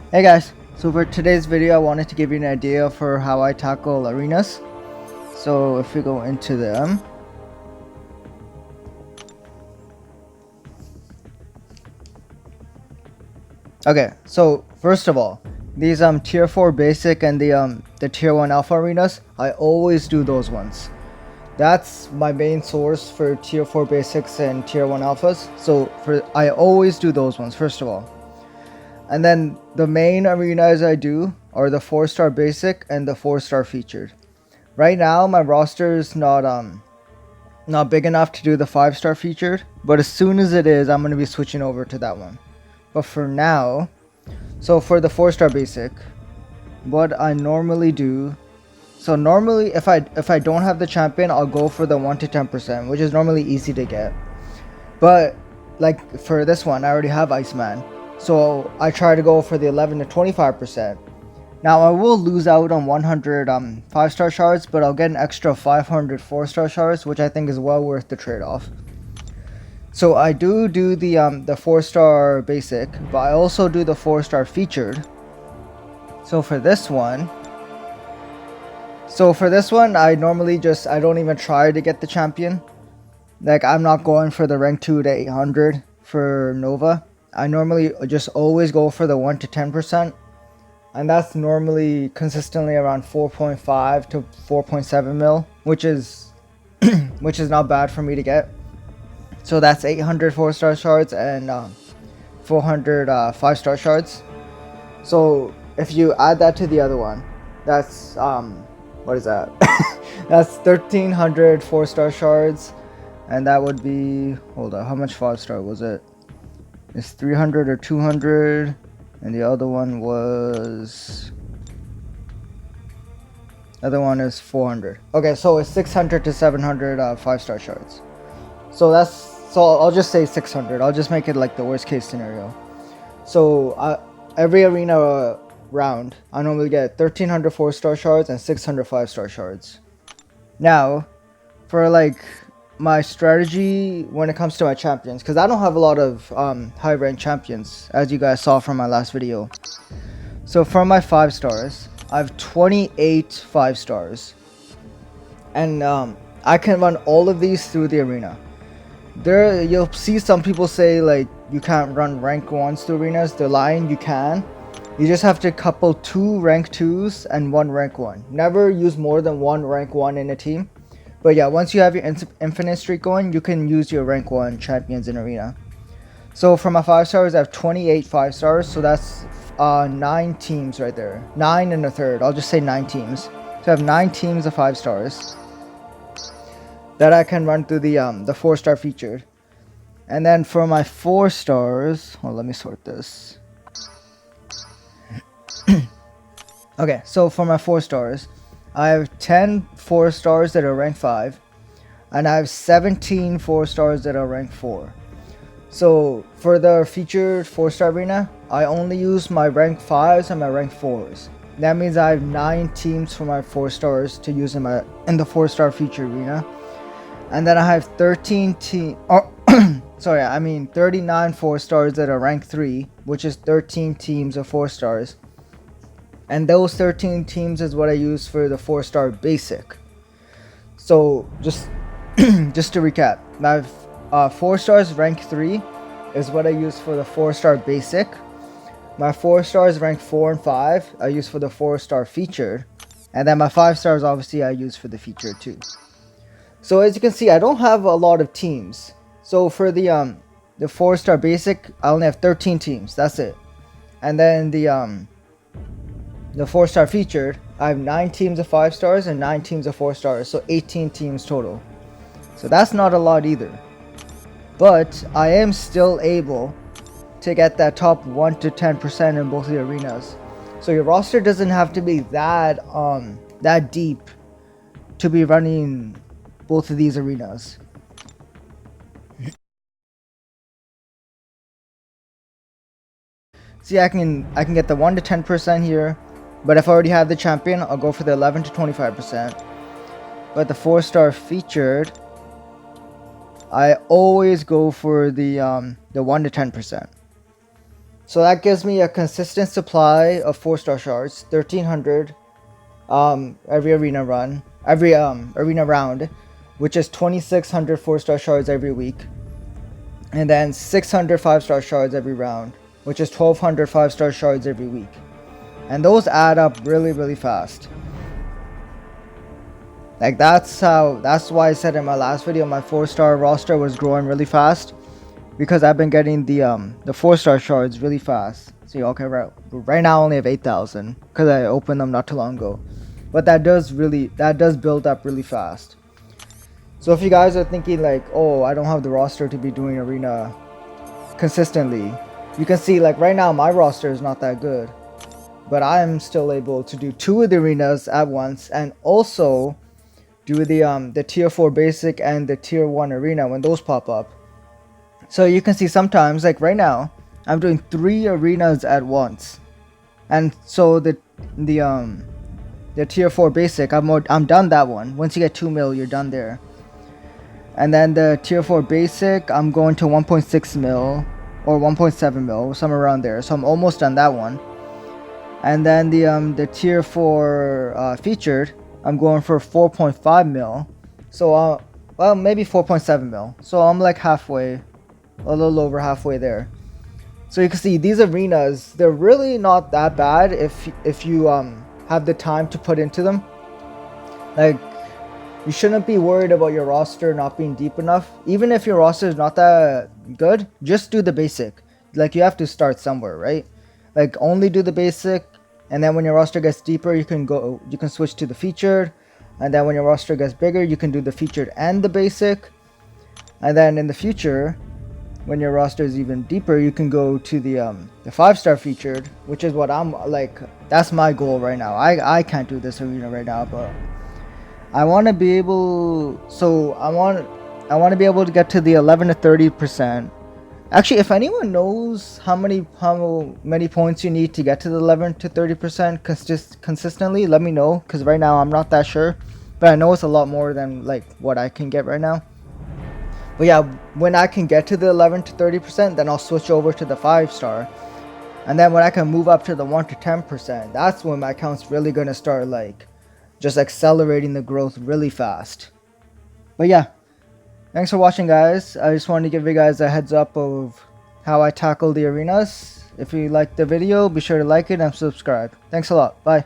Hey guys, so for today's video I wanted to give you an idea for how I tackle arenas. So if we go into them, okay, so first of all, these tier 4 basic and the tier 1 alpha arenas, I always do those ones. That's my main source for tier 4 basics and tier 1 alphas. So I always do those ones first of all. And then the main arenas I do are the 4-star basic and the 4-star featured. Right now my roster is not big enough to do the 5-star featured, but as soon as it is, I'm going to be switching over to that one. But for now, so for the 4-star basic, what I normally do, so normally if I don't have the champion, I'll go for the 1 to 10%, which is normally easy to get. But like for this one, I already have Iceman, so I try to go for the 11 to 25%. Now I will lose out on 100 5-star shards, but I'll get an extra 500 4-star shards, which I think is well worth the trade-off. So I do the 4-star basic, but I also do the 4-star featured. So for this one, I normally I don't even try to get the champion. Like I'm not going for the rank 2 to 800 for Nova. I normally just always go for the 1 to 10%. And that's normally consistently around 4.5 to 4.7 mil, which is not bad for me to get. So that's 800 4-star shards and 400 5-star shards. So if you add that to the other one, that's what is that? That's 1300 4-star shards, and that would be, hold on, how much 5-star was it? It's 300 or 200. And the other one is 400. Okay, so it's 600 to 700 5-star shards. So I'll just say 600. I'll just make it like the worst case scenario. So every arena round, I normally get 1300 4-star shards and 600 5-star shards. Now, for like my strategy when it comes to my champions, because I don't have a lot of high rank champions, as you guys saw from my last video. So for my 5-stars, I have 28 5-stars, and I can run all of these through the arena. There you'll see some people say like you can't run rank 1s through arenas. They're lying. You can. You just have to couple 2 rank 2s and 1 rank 1. Never use more than 1 rank 1 in a team. But yeah, once you have your infinite streak going, you can use your rank 1 champions in arena. So for my 5-stars, I have 28 5-stars. So that's 9 teams right there. 9 and a third. I'll just say 9 teams. So I have 9 teams of 5-stars that I can run through the 4-star featured. And then for my 4-stars, well, let me sort this. Okay, so for my 4-stars, I have 10 4-stars that are rank 5, and I have 17 4-stars that are rank 4. So for the featured 4-star arena, I only use my rank 5s and my rank 4s. That means I have 9 teams for my 4-stars to use in the 4-star featured arena. And then I have 39 4-stars that are rank 3, which is 13 teams of 4-stars. And those 13 teams is what I use for the 4-star basic. So just to recap, my 4-stars rank 3 is what I use for the 4-star basic. My 4-stars rank 4 and 5 I use for the 4-star featured. And then my 5-stars obviously I use for the featured too. So as you can see, I don't have a lot of teams. So for the 4-star basic, I only have 13 teams. That's it. And then the 4-star featured, I have 9 teams of 5-stars and 9 teams of 4-stars, so 18 teams total. So that's not a lot either. But I am still able to get that top 1 to 10% in both the arenas. So your roster doesn't have to be that deep to be running both of these arenas. See, I can get the 1 to 10% here. But if I already have the champion, I'll go for the 11 to 25%. But the 4-star featured, I always go for the 1 to 10%. So that gives me a consistent supply of 4-star shards, 1300 every arena run, every arena round, which is 2600 4-star shards every week. And then 600 5-star shards every round, which is 1200 5-star shards every week. And those add up really fast. Like that's why I said in my last video my 4-star roster was growing really fast, because I've been getting the 4-star shards really fast. See, okay, right now I only have 8,000 because I opened them not too long ago, but that does build up really fast. So if you guys are thinking like, oh, I don't have the roster to be doing arena consistently, you can see like right now my roster is not that good, but I am still able to do 2 of the arenas at once, and also do the tier 4 basic and the tier 1 arena when those pop up. So you can see sometimes, like right now, I'm doing 3 arenas at once, and so the tier 4 basic, I'm done that one. Once you get 2 mil, you're done there. And then the tier 4 basic, I'm going to 1.6 mil or 1.7 mil, somewhere around there. So I'm almost done that one. And then the tier 4 featured, I'm going for 4.5 mil. So well, maybe 4.7 mil. So I'm like halfway, a little over halfway there. So you can see these arenas, they're really not that bad if you have the time to put into them. Like, you shouldn't be worried about your roster not being deep enough. Even if your roster is not that good, just do the basic. Like, you have to start somewhere, right? Like, only do the basic, and then when your roster gets deeper, you can switch to the featured, and then when your roster gets bigger, you can do the featured and the basic. And then in the future, when your roster is even deeper, you can go to the 5-star featured, which is what I'm like, that's my goal right now. I can't do this arena right now, but I want to be able, so I want to be able to get to the 11 to 30%. Actually, if anyone knows how many points you need to get to the 11 to 30% consistently, let me know, because right now I'm not that sure, but I know it's a lot more than like what I can get right now. But yeah, when I can get to the 11 to 30%, then I'll switch over to the 5-star. And then when I can move up to the 1 to 10%, that's when my account's really going to start like just accelerating the growth really fast. But yeah, thanks for watching, guys. I just wanted to give you guys a heads up of how I tackle the arenas. If you liked the video, be sure to like it and subscribe. Thanks a lot. Bye.